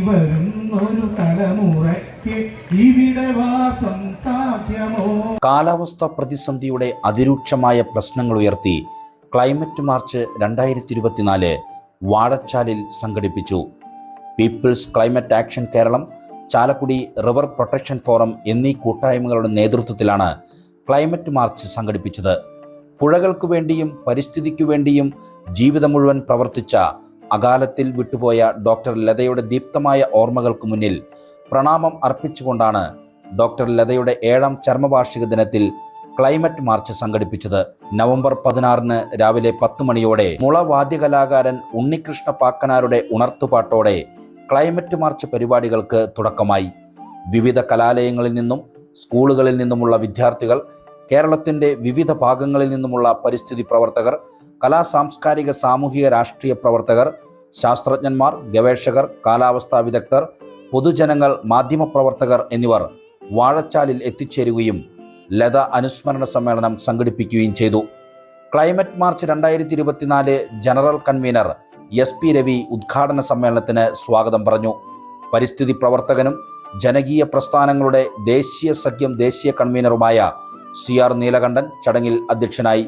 വരുന്നൊരു തലമുറയ്ക്ക് ഇവിടെ വാസം സാധ്യമോ? കാലാവസ്ഥാ പ്രതിസന്ധിയുടെ അതിരൂക്ഷമായ പ്രശ്നങ്ങൾ ഉയർത്തി ക്ലൈമറ്റ് മാർച്ച് 2024 വാഴച്ചാലിൽ സംഘടിപ്പിച്ചു. People's climate action Keralam, Chalakudy river protection forum എന്നീ കൂട്ടായ്മകളുടെ നേതൃത്വത്തിലാണ് ക്ലൈമറ്റ് മാർച്ച് സംഘടിപ്പിച്ചത്. പുഴകൾക്കു വേണ്ടിയും പരിസ്ഥിതിക്കു വേണ്ടിയും ജീവിതം മുഴുവൻ പ്രവർത്തിച്ച അകാലത്തിൽ വിട്ടുപോയ ഡോക്ടർ ലതയുടെ ദീപ്തമായ ഓർമ്മകൾക്ക് മുന്നിൽ പ്രണാമം അർപ്പിച്ചുകൊണ്ടാണ് ഡോക്ടർ ലതയുടെ 7ാം ചരമവാർഷിക ദിനത്തിൽ ക്ലൈമറ്റ് മാർച്ച് സംഘടിപ്പിച്ചത്. നവംബർ 16 രാവിലെ 10 മണിയോടെ മുളവാദ്യകലാകാരൻ ഉണ്ണികൃഷ്ണ പാക്കനാരുടെ ഉണർത്തുപാട്ടോടെ ക്ലൈമറ്റ് മാർച്ച് പരിപാടികൾക്ക് തുടക്കമായി. വിവിധ കലാലയങ്ങളിൽ നിന്നും സ്കൂളുകളിൽ നിന്നുമുള്ള വിദ്യാർത്ഥികൾ, കേരളത്തിൻ്റെ വിവിധ ഭാഗങ്ങളിൽ നിന്നുമുള്ള പരിസ്ഥിതി പ്രവർത്തകർ, സാംസ്കാരിക സാമൂഹിക രാഷ്ട്രീയ പ്രവർത്തകർ, ശാസ്ത്രജ്ഞന്മാർ, ഗവേഷകർ, കാലാവസ്ഥാ വിദഗ്ധർ, പൊതുജനങ്ങൾ, മാധ്യമപ്രവർത്തകർ എന്നിവർ വാഴച്ചാലിൽ എത്തിച്ചേരുകയും ലത അനുസ്മരണ സമ്മേളനം സംഘടിപ്പിക്കുകയും ചെയ്തു. Climate March 2024 general convener SP Ravi ഉദ്ഘാടന സമ്മേളനത്തിന് സ്വാഗതം പറഞ്ഞു. പരിസ്ഥിതി പ്രവർത്തകനും ജനകീയ പ്രസ്ഥാനങ്ങളുടെ ദേശീയ സഖ്യം ദേശീയ കൺവീനറുമായ CR നീലകണ്ഠൻ ചടങ്ങിൽ അധ്യക്ഷനായി.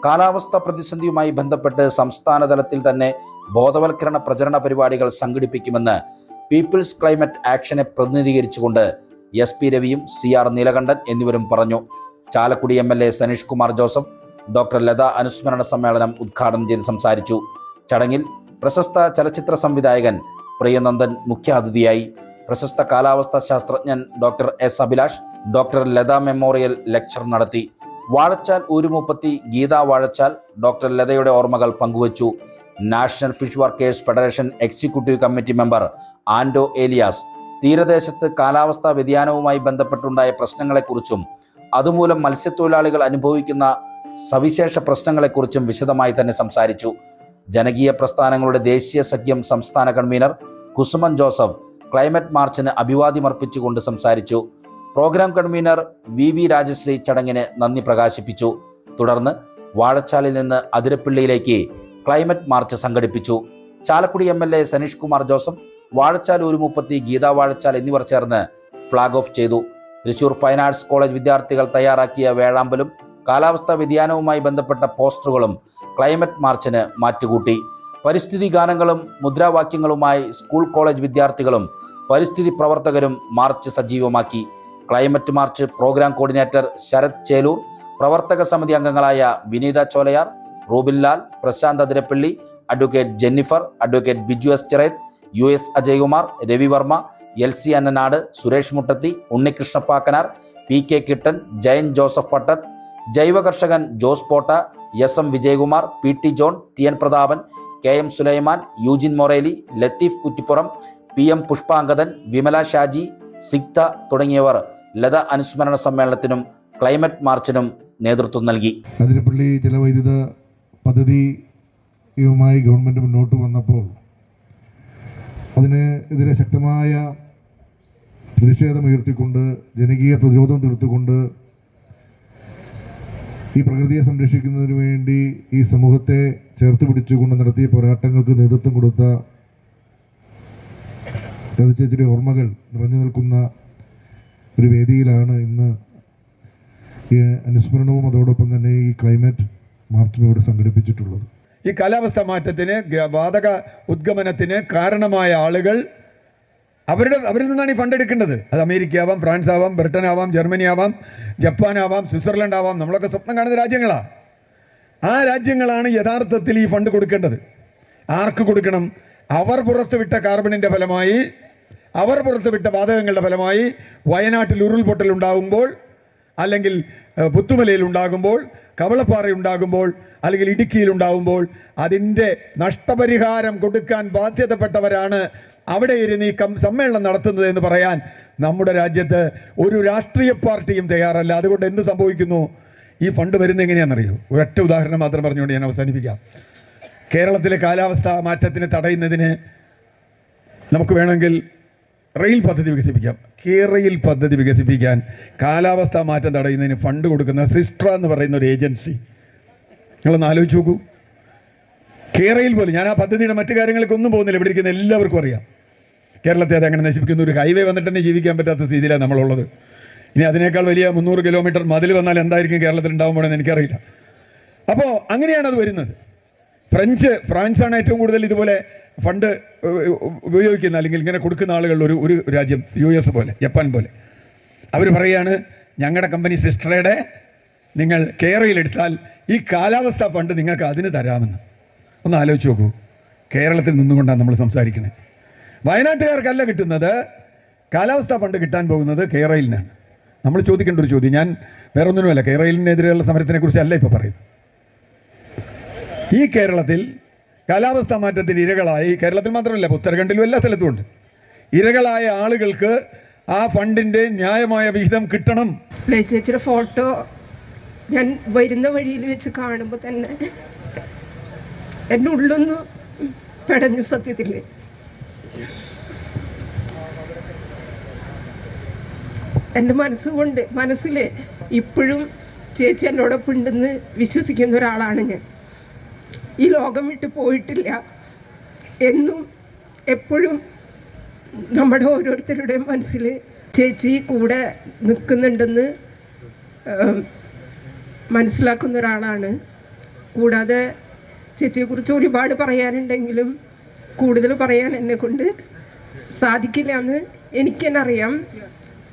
കാലാവസ്ഥാ പ്രതിസന്ധിയുമായി ബന്ധപ്പെട്ട് സംസ്ഥാന തലത്തിൽ തന്നെ ബോധവൽക്കരണ പ്രചരണ പരിപാടികൾ സംഘടിപ്പിക്കുമെന്ന് പീപ്പിൾസ് ക്ലൈമറ്റ് ആക്ഷനെ പ്രതിനിധീകരിച്ചുകൊണ്ട് SP രവിയും CR നീലകണ്ഠൻ എന്നിവരും പറഞ്ഞു. ചാലക്കുടി MLA സനീഷ് കുമാർ ജോസഫ് ഡോക്ടർ ലത അനുസ്മരണ സമ്മേളനം ഉദ്ഘാടനം ചെയ്ത് സംസാരിച്ചു. ചടങ്ങിൽ പ്രശസ്ത ചലച്ചിത്ര സംവിധായകൻ പ്രിയനന്ദൻ മുഖ്യാതിഥിയായി. പ്രശസ്ത കാലാവസ്ഥാ ശാസ്ത്രജ്ഞൻ doctor S Abhilash doctor Latha memorial lecture നടത്തി. വാഴച്ചാൽ ഊരുമുപ്പത്തി ഗീത വാഴച്ചാൽ ഡോക്ടർ ലതയുടെ ഓർമ്മകൾ പങ്കുവച്ചു. National fish workers federation executive committee member Ando Elias തീരദേശത്ത് കാലാവസ്ഥാ വ്യതിയാനവുമായി ബന്ധപ്പെട്ടുണ്ടായ പ്രശ്നങ്ങളെക്കുറിച്ചും അതുമൂലം മത്സ്യത്തൊഴിലാളികൾ അനുഭവിക്കുന്ന സവിശേഷ പ്രശ്നങ്ങളെക്കുറിച്ചും വിശദമായി തന്നെ സംസാരിച്ചു. ജനകീയ പ്രസ്ഥാനങ്ങളുടെ ദേശീയ സഖ്യം സംസ്ഥാന കൺവീനർ കുസുമൻ ജോസഫ് ക്ലൈമറ്റ് മാർച്ചിന് അഭിവാദ്യമർപ്പിച്ചുകൊണ്ട് സംസാരിച്ചു. പ്രോഗ്രാം കൺവീനർ VV രാജശ്രീ ചടങ്ങിന് നന്ദി പ്രകാശിപ്പിച്ചു. തുടർന്ന് വാഴച്ചാലിൽ നിന്ന് അതിരപ്പിള്ളിയിലേക്ക് ക്ലൈമറ്റ് മാർച്ച് സംഘടിപ്പിച്ചു. ചാലക്കുടി MLA സനീഷ് കുമാർ ജോസഫ്, വാഴച്ചാൽ ഊരുമുപ്പത്തി ഗീത വാഴച്ചാൽ എന്നിവർ ചേർന്ന് ഫ്ലാഗ് ഓഫ് ചെയ്തു. തൃശൂർ ഫൈൻ ആർട്സ് കോളേജ് വിദ്യാർത്ഥികൾ തയ്യാറാക്കിയ വേഴാമ്പലും കാലാവസ്ഥാ വ്യതിയാനവുമായി ബന്ധപ്പെട്ട പോസ്റ്ററുകളും ക്ലൈമറ്റ് മാർച്ചിന് മാറ്റുകൂട്ടി. പരിസ്ഥിതി ഗാനങ്ങളും മുദ്രാവാക്യങ്ങളുമായി സ്കൂൾ കോളേജ് വിദ്യാർത്ഥികളും പരിസ്ഥിതി പ്രവർത്തകരും മാർച്ച് സജീവമാക്കി. Climate march programme coordinator Sarath Chelur, പ്രവർത്തക സമിതി അംഗങ്ങളായ Vineetha Cholayar, Rubin Lal, Prashanth Athirappilly, advocate Jennifer, advocate Biju S Chireth, US Ajaykumar, Ravi Varma, LC Annanad, Suresh Muttathi, Unnikrishna Pakkanar, PK Kittan, Jayan Joseph Pattath, ജൈവ കർഷകൻ Jose Potta, SM Vijayakumar, PT John, TN Prathapan, KM Sulaiman, Eugene Moreli, Latheef Kuttippuram, PM Pushpangadan, Vimala Shaji, Siktha തുടങ്ങിയവർ ലത അനുസ്മരണ സമ്മേളനത്തിനും ക്ലൈമറ്റ് മാർച്ചിനും നേതൃത്വം നൽകി. അതിരപ്പള്ളി ജലവൈദ്യുത പദ്ധതിയുമായി ഗവൺമെൻറ് മുന്നോട്ട് വന്നപ്പോൾ അതിനെതിരെ ശക്തമായ പ്രതിഷേധമുയർത്തിക്കൊണ്ട് ജനകീയ പ്രതിരോധം തീർത്തുകൊണ്ട് ഈ പ്രകൃതിയെ സംരക്ഷിക്കുന്നതിന് വേണ്ടി ഈ സമൂഹത്തെ ചേർത്ത് പിടിച്ചുകൊണ്ട് നടത്തിയ പോരാട്ടങ്ങൾക്ക് നേതൃത്വം കൊടുത്ത ചേച്ചിയുടെ ഓർമ്മകൾ നിറഞ്ഞു നിൽക്കുന്ന ഒരു വേദിയിലാണ് ഇന്ന് ഈ അനുസ്മരണവും അതോടൊപ്പം തന്നെ ഈ ക്ലൈമറ്റ് മാർച്ചും ഇവിടെ സംഘടിപ്പിച്ചിട്ടുള്ളത്. ഈ കാലാവസ്ഥാ മാറ്റത്തിന്, വാതക ഉദ്ഗമനത്തിന് കാരണമായ ആളുകൾ അവരിൽ നിന്നാണ് ഈ ഫണ്ട് എടുക്കേണ്ടത്. അത് അമേരിക്ക ആവാം, ഫ്രാൻസ് ആവാം, ബ്രിട്ടൻ ആവാം, ജർമ്മനി ആവാം, ജപ്പാൻ ആവാം, സ്വിറ്റ്സർലൻഡ് ആവാം. നമ്മളൊക്കെ സ്വപ്നം കാണുന്ന രാജ്യങ്ങളാണ്. ആ രാജ്യങ്ങളാണ് യഥാർത്ഥത്തിൽ ഈ ഫണ്ട് കൊടുക്കേണ്ടത്. ആർക്ക് കൊടുക്കണം? അവർ പുറത്തുവിട്ട കാർബണിൻ്റെ ഫലമായി, അവർ പുറത്തുവിട്ട വാതകങ്ങളുടെ ഫലമായി വയനാട്ടിൽ ഉരുൾപൊട്ടൽ ഉണ്ടാകുമ്പോൾ, അല്ലെങ്കിൽ പുത്തുമലയിൽ ഉണ്ടാകുമ്പോൾ, കവളപ്പാറ ഉണ്ടാകുമ്പോൾ, അല്ലെങ്കിൽ ഇടുക്കിയിൽ ഉണ്ടാകുമ്പോൾ അതിൻ്റെ നഷ്ടപരിഹാരം കൊടുക്കാൻ ബാധ്യതപ്പെട്ടവരാണ് അവിടെ ഇരുന്ന് ഈ സമ്മേളനം നടത്തുന്നത് എന്ന് പറയാൻ നമ്മുടെ രാജ്യത്ത് ഒരു രാഷ്ട്രീയ പാർട്ടിയും തയ്യാറല്ല. അതുകൊണ്ട് എന്ത് സംഭവിക്കുന്നു? ഈ ഫണ്ട് വരുന്നത് എങ്ങനെയാണെന്നറിയോ? ഒരൊറ്റ ഉദാഹരണം മാത്രം പറഞ്ഞുകൊണ്ട് ഞാൻ അവസാനിപ്പിക്കാം. കേരളത്തിലെ കാലാവസ്ഥാ മാറ്റത്തിന് തടയുന്നതിന് നമുക്ക് വേണമെങ്കിൽ റെയിൽ പദ്ധതി വികസിപ്പിക്കാം. കേരയിൽ പദ്ധതി വികസിപ്പിക്കാൻ കാലാവസ്ഥാ മാറ്റം തടയുന്നതിന് ഫണ്ട് കൊടുക്കുന്ന സിസ്ട്ര എന്ന് പറയുന്ന ഒരു ഏജൻസി, നിങ്ങളൊന്ന് ആലോചിച്ച് നോക്കൂ. കേരയിൽ പോലും, ഞാൻ ആ പദ്ധതിയുടെ മറ്റു കാര്യങ്ങൾക്ക് ഒന്നും പോകുന്നില്ല, ഇവിടെ ഇരിക്കുന്ന എല്ലാവർക്കും അറിയാം. കേരളത്തെ അത് അങ്ങനെ നശിപ്പിക്കുന്ന ഒരു ഹൈവേ വന്നിട്ട് തന്നെ ജീവിക്കാൻ പറ്റാത്ത സ്ഥിതിയിലാണ് നമ്മളുള്ളത്. ഇനി അതിനേക്കാൾ വലിയ 300 കിലോമീറ്റർ മതിൽ വന്നാൽ എന്തായിരിക്കും കേരളത്തിൽ ഉണ്ടാകുമ്പോഴെന്ന് എനിക്കറിയില്ല. അപ്പോൾ അങ്ങനെയാണ് അത് വരുന്നത്. ഫ്രാൻസാണ് ഏറ്റവും കൂടുതൽ ഇതുപോലെ ഫണ്ട് ഉപയോഗിക്കുന്ന അല്ലെങ്കിൽ ഇങ്ങനെ കൊടുക്കുന്ന ആളുകൾ ഒരു രാജ്യം, US പോലെ, ജപ്പാൻ പോലെ. അവർ പറയുകയാണ് ഞങ്ങളുടെ കമ്പനി സിസ്റ്ററുടെ നിങ്ങൾ കേരളയിലെടുത്താൽ ഈ കാലാവസ്ഥാ ഫണ്ട് നിങ്ങൾക്ക് അതിന് തരാമെന്ന്. ഒന്ന് ആലോചിച്ച് നോക്കൂ, കേരളത്തിൽ നിന്നുകൊണ്ടാണ് നമ്മൾ സംസാരിക്കുന്നത്. വയനാട്ടുകാർക്കല്ല കിട്ടുന്നത്, കാലാവസ്ഥാ ഫണ്ട് കിട്ടാൻ പോകുന്നത് കേരളിനാണ്. നമ്മൾ ചോദിക്കേണ്ട ഒരു ചോദ്യം, ഞാൻ വേറെ ഒന്നിനുമല്ല, കേരളിനെതിരെയുള്ള സമരത്തിനെക്കുറിച്ചല്ല ഇപ്പോൾ പറയുന്നത്. ഈ കേരളത്തിൽ കാലാവസ്ഥാ മാറ്റത്തിന് ഇരകളായി, കേരളത്തിൽ മാത്രമല്ല ഉത്തരാഖണ്ഡിലും എല്ലാ സ്ഥലത്തും ഉണ്ട്, ഇരകളായ ആളുകൾക്ക് ആ ഫണ്ടിൻ്റെ ന്യായമായ വിഹിതം കിട്ടണം. ചേച്ചിയുടെ ഫോട്ടോ ഞാൻ വരുന്ന വഴിയിൽ വെച്ച് കാണുമ്പോൾ തന്നെ എൻ്റെ ഉള്ളൊന്ന് പെടഞ്ഞു. സത്യത്തിൽ എൻ്റെ മനസ്സിൽ ഇപ്പോഴും ചേച്ചി എന്നോടൊപ്പം ഉണ്ടെന്ന് വിശ്വസിക്കുന്ന ഒരാളാണ് ഞാൻ. ഈ ലോകം വിട്ട് പോയിട്ടില്ല. എന്നും എപ്പോഴും നമ്മുടെ ഓരോരുത്തരുടെയും മനസ്സിൽ ചേച്ചി കൂടെ നിൽക്കുന്നുണ്ടെന്ന് മനസ്സിലാക്കുന്ന ഒരാളാണ്. കൂടാതെ ചേച്ചിയെക്കുറിച്ച് ഒരുപാട് പറയാനുണ്ടെങ്കിലും കൂടുതൽ പറയാൻ എന്നെക്കൊണ്ട് സാധിക്കില്ല എന്ന് എനിക്ക് തന്നെ അറിയാം.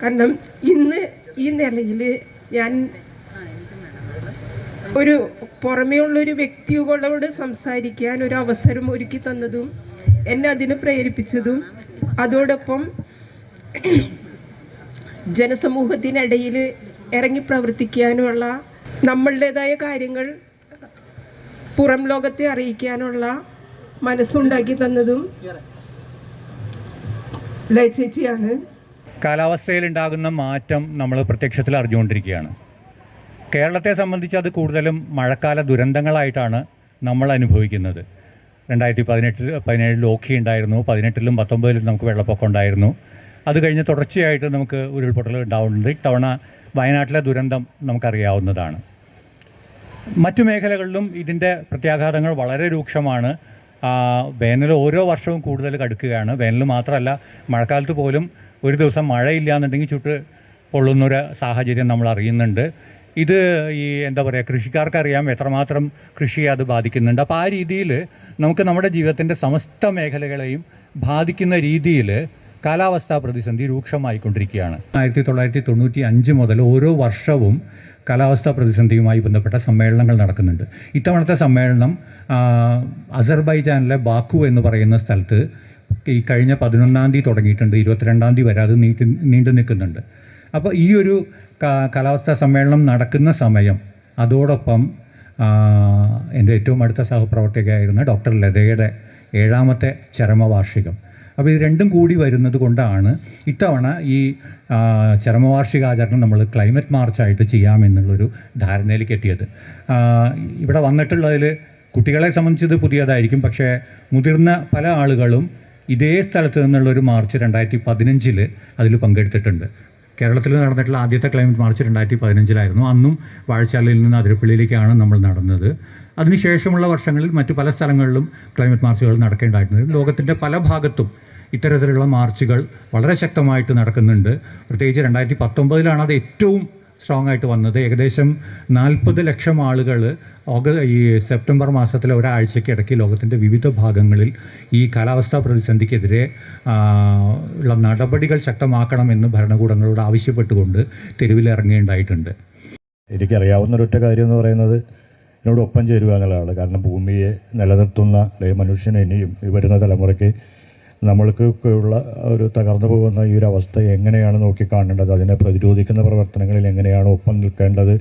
കാരണം ഇന്ന് ഈ നിലയിൽ ഞാൻ ഒരു പുറമേ ഉള്ളൊരു വ്യക്തികളോട് സംസാരിക്കാൻ ഒരു അവസരം ഒരുക്കി തന്നതും എന്നെ അതിന് പ്രേരിപ്പിച്ചതും അതോടൊപ്പം ജനസമൂഹത്തിനിടയിൽ ഇറങ്ങി പ്രവർത്തിക്കാനുള്ള നമ്മളുടേതായ കാര്യങ്ങൾ പുറം ലോകത്തെ അറിയിക്കാനുള്ള മനസ്സുണ്ടാക്കി തന്നതും ലയ ചേച്ചിയാണ്. കാലാവസ്ഥയിലുണ്ടാകുന്ന മാറ്റം നമ്മൾ പ്രത്യക്ഷത്തിൽ അറിഞ്ഞുകൊണ്ടിരിക്കുകയാണ്. കേരളത്തെ സംബന്ധിച്ച് അത് കൂടുതലും മഴക്കാല ദുരന്തങ്ങളായിട്ടാണ് നമ്മൾ അനുഭവിക്കുന്നത്. 2017 ഓഖി ഉണ്ടായിരുന്നു, 18-ലും 19-ലും നമുക്ക് വെള്ളപ്പൊക്കം ഉണ്ടായിരുന്നു. അത് കഴിഞ്ഞ് തുടർച്ചയായിട്ട് നമുക്ക് ഉരുൾപൊട്ടൽ ഉണ്ടാവുന്നുണ്ട്. ഇത്തവണ വയനാട്ടിലെ ദുരന്തം നമുക്കറിയാവുന്നതാണ്. മറ്റു മേഖലകളിലും ഇതിൻ്റെ പ്രത്യാഘാതങ്ങൾ വളരെ രൂക്ഷമാണ്. വേനൽ ഓരോ വർഷവും കൂടുതൽ കടുക്കുകയാണ്. വേനൽ മാത്രമല്ല, മഴക്കാലത്ത് പോലും ഒരു ദിവസം മഴയില്ല എന്നുണ്ടെങ്കിൽ ചുട്ട് പൊള്ളുന്നൊരു സാഹചര്യം നമ്മൾ അറിയുന്നുണ്ട്. ഇത് എന്താ പറയുക, കൃഷിക്കാർക്കറിയാം എത്രമാത്രം കൃഷിയെ അത് ബാധിക്കുന്നുണ്ട്. അപ്പോൾ ആ രീതിയിൽ നമുക്ക് നമ്മുടെ ജീവിതത്തിൻ്റെ സമസ്ത മേഖലകളെയും ബാധിക്കുന്ന രീതിയിൽ കാലാവസ്ഥാ പ്രതിസന്ധി രൂക്ഷമായിക്കൊണ്ടിരിക്കുകയാണ്. 1995 മുതൽ ഓരോ വർഷവും കാലാവസ്ഥാ പ്രതിസന്ധിയുമായി ബന്ധപ്പെട്ട സമ്മേളനങ്ങൾ നടക്കുന്നുണ്ട്. ഇത്തവണത്തെ സമ്മേളനം അസർബൈജാനിലെ ബാക്കു എന്ന് പറയുന്ന സ്ഥലത്ത് ഈ കഴിഞ്ഞ 11-ാം തീയതി തുടങ്ങിയിട്ടുണ്ട്, 22-ാം തീയതി വരെ അത് നീണ്ടു നിൽക്കുന്നുണ്ട്. അപ്പോൾ ഈ ഒരു കാലാവസ്ഥാ സമ്മേളനം നടക്കുന്ന സമയം അതോടൊപ്പം എൻ്റെ ഏറ്റവും അടുത്ത സഹപ്രവർത്തകയായിരുന്ന ഡോക്ടർ ലതയുടെ 7ാമത്തെ ചരമവാർഷികം. അപ്പോൾ ഇത് രണ്ടും കൂടി വരുന്നത് കൊണ്ടാണ് ഇത്തവണ ഈ ചരമവാർഷികാചരണം നമ്മൾ ക്ലൈമറ്റ് മാർച്ചായിട്ട് ചെയ്യാമെന്നുള്ളൊരു ധാരണയിലേക്ക് എത്തിയത്. ഇവിടെ വന്നിട്ടുള്ളതിൽ കുട്ടികളെ സംബന്ധിച്ചത് പുതിയതായിരിക്കും, പക്ഷേ മുതിർന്ന പല ആളുകളും ഇതേ സ്ഥലത്ത് നിന്നുള്ളൊരു മാർച്ച് 2015 അതിൽ പങ്കെടുത്തിട്ടുണ്ട്. കേരളത്തിൽ നടന്നിട്ടുള്ള ആദ്യത്തെ ക്ലൈമറ്റ് മാർച്ച് 2015 അന്നും വാഴച്ചാലിൽ നിന്ന് അതിരപ്പള്ളിയിലേക്കാണ് നമ്മൾ നടന്നത്. അതിനുശേഷമുള്ള വർഷങ്ങളിൽ മറ്റു പല സ്ഥലങ്ങളിലും ക്ലൈമറ്റ് മാർച്ചുകൾ നടക്കേണ്ടതായിട്ടുണ്ട്. ലോകത്തിൻ്റെ പല ഭാഗത്തും ഇത്തരത്തിലുള്ള മാർച്ചുകൾ വളരെ ശക്തമായിട്ട് നടക്കുന്നുണ്ട്. പ്രത്യേകിച്ച് 2019 അത് ഏറ്റവും സ്ട്രോങ് ആയിട്ട് വന്നത്. ഏകദേശം 40 ലക്ഷം ആളുകൾ ഈ സെപ്റ്റംബർ മാസത്തിലെ ഒരാഴ്ചയ്ക്ക് ഇടയ്ക്ക് ലോകത്തിൻ്റെ വിവിധ ഭാഗങ്ങളിൽ ഈ കാലാവസ്ഥാ പ്രതിസന്ധിക്കെതിരെ ഉള്ള നടപടികൾ ശക്തമാക്കണമെന്ന് ഭരണകൂടങ്ങളോട് ആവശ്യപ്പെട്ടുകൊണ്ട് തെരുവിലിറങ്ങേണ്ടതായിട്ടുണ്ട്. എനിക്കറിയാവുന്നൊരൊറ്റ കാര്യം എന്ന് പറയുന്നത് ഇതിനോടൊപ്പം ചേരുക എന്നുള്ളതാണ്. കാരണം ഭൂമിയെ നിലനിർത്തുന്ന മനുഷ്യന് ഇനിയും ഈ വരുന്ന തലമുറയ്ക്ക് നമ്മൾക്കൊക്കെയുള്ള ഒരു തകർന്നു പോകുന്ന ഈ ഒരു അവസ്ഥ എങ്ങനെയാണ് നോക്കിക്കാണേണ്ടത്, അതിനെ പ്രതിരോധിക്കുന്ന പ്രവർത്തനങ്ങളിൽ എങ്ങനെയാണ് ഒപ്പം നിൽക്കേണ്ടത്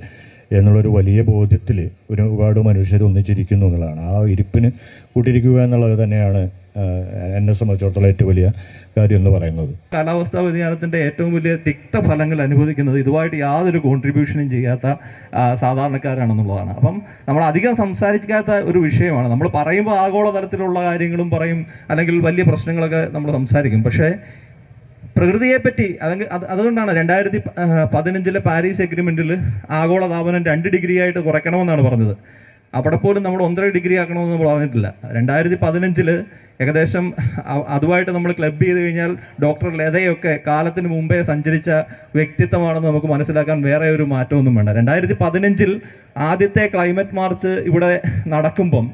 എന്നുള്ളൊരു വലിയ ബോധ്യത്തിൽ ഒരുപാട് മനുഷ്യർ ഒന്നിച്ചിരിക്കുന്നു എന്നുള്ളതാണ്. ആ ഇരിപ്പിന് കൂട്ടിരിക്കുക എന്നുള്ളത് തന്നെയാണ് എന്നെ സംബന്ധിച്ചിടത്തോളം ഏറ്റവും വലിയ കാര്യം എന്ന് പറയുന്നത്. കാലാവസ്ഥാ വ്യതിയാനത്തിൻ്റെ ഏറ്റവും വലിയ തിക്തഫലങ്ങൾ അനുഭവിക്കുന്നത് ഇതുമായിട്ട് യാതൊരു കോൺട്രിബ്യൂഷനും ചെയ്യാത്ത സാധാരണക്കാരാണെന്നുള്ളതാണ്. അപ്പം നമ്മൾ അധികം സംസാരിക്കാത്ത ഒരു വിഷയമാണ്. നമ്മൾ പറയുമ്പോൾ ആഗോളതലത്തിലുള്ള കാര്യങ്ങളും പറയും, അല്ലെങ്കിൽ വലിയ പ്രശ്നങ്ങളൊക്കെ നമ്മൾ സംസാരിക്കും. പക്ഷേ പ്രകൃതിയെപ്പറ്റി അതുകൊണ്ടാണ് 2015 പാരീസ് എഗ്രിമെൻറ്റിൽ ആഗോളതാപനം 2 ഡിഗ്രി ആയിട്ട് കുറയ്ക്കണമെന്നാണ് പറഞ്ഞത്. അവിടെ പോലും നമ്മൾ 1.5 ഡിഗ്രി ആക്കണമെന്ന് നമ്മൾ പറഞ്ഞിട്ടില്ല. 2015 ഏകദേശം അതുമായിട്ട് നമ്മൾ ക്ലബ് ചെയ്ത് കഴിഞ്ഞാൽ ഡോക്ടർ ലതയൊക്കെ കാലത്തിന് മുമ്പേ സഞ്ചരിച്ച വ്യക്തിത്വമാണെന്ന് നമുക്ക് മനസ്സിലാക്കാൻ വേറെ ഒരു മാറ്റമൊന്നും വേണ്ട. 2015 ആദ്യത്തെ ക്ലൈമറ്റ് മാർച്ച് ഇവിടെ നടക്കുമ്പം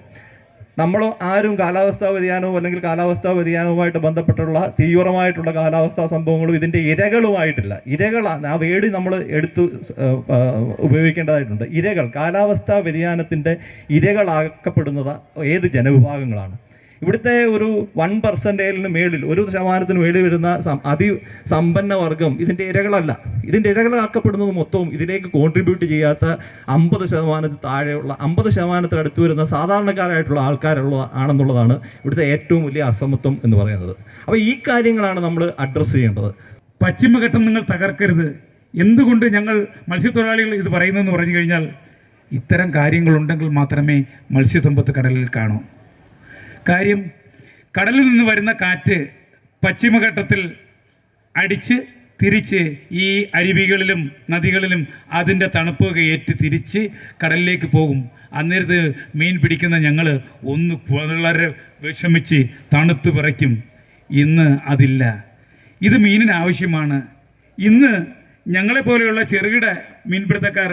നമ്മൾ ആരും കാലാവസ്ഥാ വ്യതിയാനവും അല്ലെങ്കിൽ കാലാവസ്ഥാ വ്യതിയാനവുമായിട്ട് ബന്ധപ്പെട്ടുള്ള തീവ്രമായിട്ടുള്ള കാലാവസ്ഥാ സംഭവങ്ങളും ഇതിൻ്റെ ഇരകളുമായിട്ടില്ല. ഇരകളാണ് ആ വേടി നമ്മൾ എടുത്ത് ഉപയോഗിക്കേണ്ടതായിട്ടുണ്ട്. ഇരകൾ, കാലാവസ്ഥാ വ്യതിയാനത്തിൻ്റെ ഇരകളാക്കപ്പെടുന്നത് ഏത് ജനവിഭാഗങ്ങളാണ്? ഇവിടുത്തെ ഒരു 1% മേളിൽ, 1% മേളിൽ വരുന്ന അതിസമ്പന്ന വർഗം ഇതിൻ്റെ ഇരകളല്ല. ഇതിൻ്റെ ഇരകളാക്കപ്പെടുന്നത് മൊത്തവും ഇതിലേക്ക് കോൺട്രിബ്യൂട്ട് ചെയ്യാത്ത 50% താഴെയുള്ള 50% അടുത്ത് വരുന്ന സാധാരണക്കാരായിട്ടുള്ള ആണെന്നുള്ളതാണ് ഇവിടുത്തെ ഏറ്റവും വലിയ അസമത്വം എന്ന് പറയുന്നത്. അപ്പോൾ ഈ കാര്യങ്ങളാണ് നമ്മൾ അഡ്രസ്സ് ചെയ്യേണ്ടത്. പശ്ചിമഘട്ടം നിങ്ങൾ തകർക്കരുത്. എന്തുകൊണ്ട് ഞങ്ങൾ മത്സ്യത്തൊഴിലാളികൾ ഇത് പറയുന്നതെന്ന് പറഞ്ഞു കഴിഞ്ഞാൽ, ഇത്തരം കാര്യങ്ങളുണ്ടെങ്കിൽ മാത്രമേ മത്സ്യസമ്പത്ത് കടലിൽ കാണൂ. കാര്യം, കടലിൽ നിന്ന് വരുന്ന കാറ്റ് പശ്ചിമഘട്ടത്തിൽ അടിച്ച് തിരിച്ച് ഈ അരുവികളിലും നദികളിലും അതിൻ്റെ തണുപ്പൊക്കെ ഏറ്റ് തിരിച്ച് കടലിലേക്ക് പോകും. അന്നേരത്ത് മീൻ പിടിക്കുന്ന ഞങ്ങൾ ഒന്ന് വളരെ വിഷമിച്ച് തണുത്ത് വിറയ്ക്കും. ഇന്ന് അതില്ല. ഇത് മീനിന് ആവശ്യമാണ്. ഇന്ന് ഞങ്ങളെപ്പോലെയുള്ള ചെറുകിട മീൻപിടുത്തക്കാർ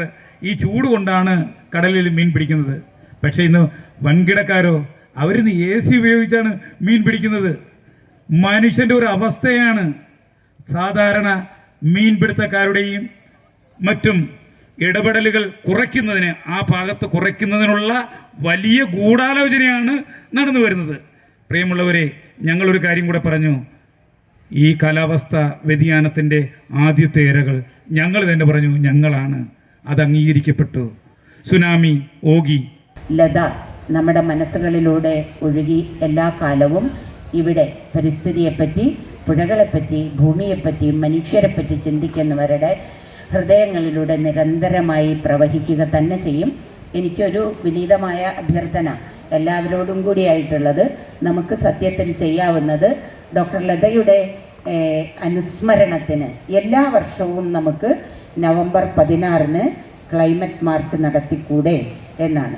ഈ ചൂട് കൊണ്ടാണ് കടലിൽ മീൻ പിടിക്കുന്നത്. പക്ഷേ ഇന്ന് വൻകിടക്കാരോ അവരിന്ന് AC ഉപയോഗിച്ചാണ് മീൻ പിടിക്കുന്നത്. മനുഷ്യൻ്റെ ഒരു അവസ്ഥയാണ്. സാധാരണ മീൻപിടുത്തക്കാരുടെയും മറ്റും ഇടപെടലുകൾ കുറയ്ക്കുന്നതിന്, ആ ഭാഗത്ത് കുറയ്ക്കുന്നതിനുള്ള വലിയ ഗൂഢാലോചനയാണ് നടന്നു വരുന്നത്. പ്രിയമുള്ളവരെ, ഞങ്ങളൊരു കാര്യം കൂടെ പറഞ്ഞു. ഈ കാലാവസ്ഥ വ്യതിയാനത്തിൻ്റെ ആദ്യത്തെ ഇരകൾ ഞങ്ങൾ തന്നെ പറഞ്ഞു, ഞങ്ങളാണ്. അത് അംഗീകരിക്കപ്പെട്ടു. സുനാമി, ഓഗി, ലത നമ്മുടെ മനസ്സുകളിലൂടെ ഒഴുകി എല്ലാ കാലവും ഇവിടെ പരിസ്ഥിതിയെപ്പറ്റി, പുഴകളെപ്പറ്റി, ഭൂമിയെപ്പറ്റി, മനുഷ്യരെപ്പറ്റി ചിന്തിക്കുന്നവരുടെ ഹൃദയങ്ങളിലൂടെ നിരന്തരമായി പ്രവഹിക്കുക തന്നെ ചെയ്യും. എനിക്കൊരു വിനീതമായ അഭ്യർത്ഥന എല്ലാവരോടും കൂടിയായിട്ടുള്ളത്, നമുക്ക് സത്യത്തിൽ ചെയ്യാവുന്നത് ഡോക്ടർ ലതയുടെ അനുസ്മരണത്തിന് എല്ലാ വർഷവും നമുക്ക് നവംബർ 16 ക്ലൈമറ്റ് മാർച്ച് നടത്തിക്കൂടെ എന്നാണ്.